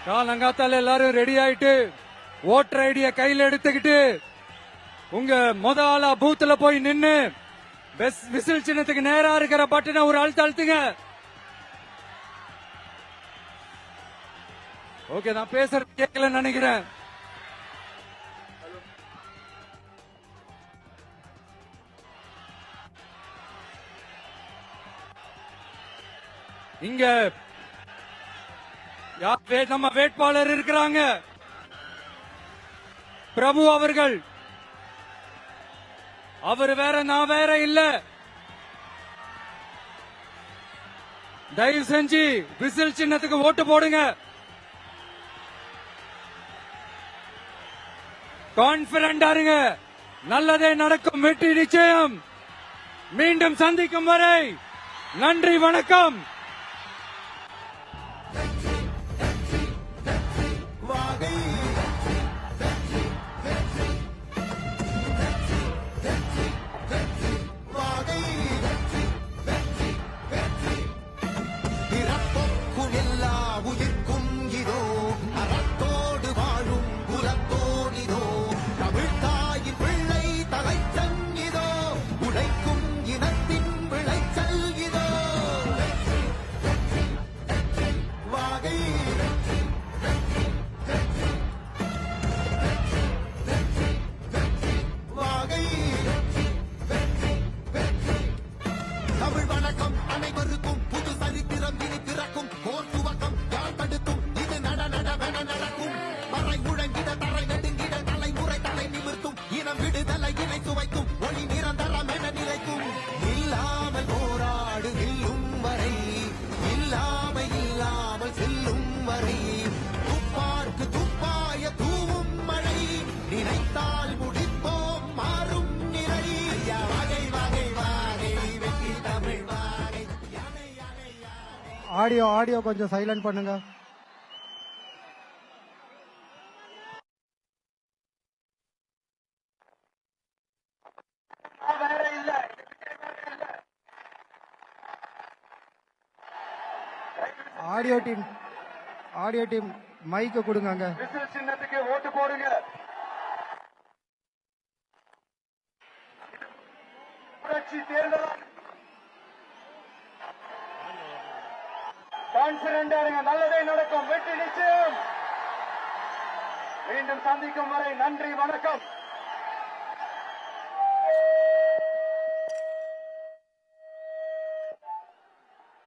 காலங்காத்தால எல்லாரும் ரெடி ஆயிட்டு ஓட்டர் ஐடிய கையில எடுத்துக்கிட்டு உங்க முத ஆளா பூத்துல போய் நின்னு விசில் சின்னத்துக்கு நேரா இருக்கிற பட்டனை ஒரு அழுத்துங்க. ஓகே, நான் பேசுறது கேட்கலன்னு நினைக்கிறேன். இங்க நம்ம வேட்பாளர் இருக்கிறாங்க, பிரபு அவர்கள். அவர் வேற, நான் வேற இல்ல. தயவு செஞ்சு விசில் சின்னத்துக்கு ஓட்டு போடுங்க. கான்பிடண்டா இருங்க, நல்லதே நடக்கும், வெற்றி நிச்சயம். மீண்டும் சந்திக்கும் வரை நன்றி, வணக்கம். ஆடியோ கொஞ்சம் சைலண்ட் பண்ணுங்க. ஆடியோ டீம் மைக்க கொடுங்க. விசில் சின்னத்துக்கு ஓட்டு போடுங்க. புரட்சி தேர்தல் கான்பிடண்டா இருங்க, நல்லதே நடக்கும், வெற்றி நிச்சயம். மீண்டும் சந்திக்கும் வரை நன்றி, வணக்கம்.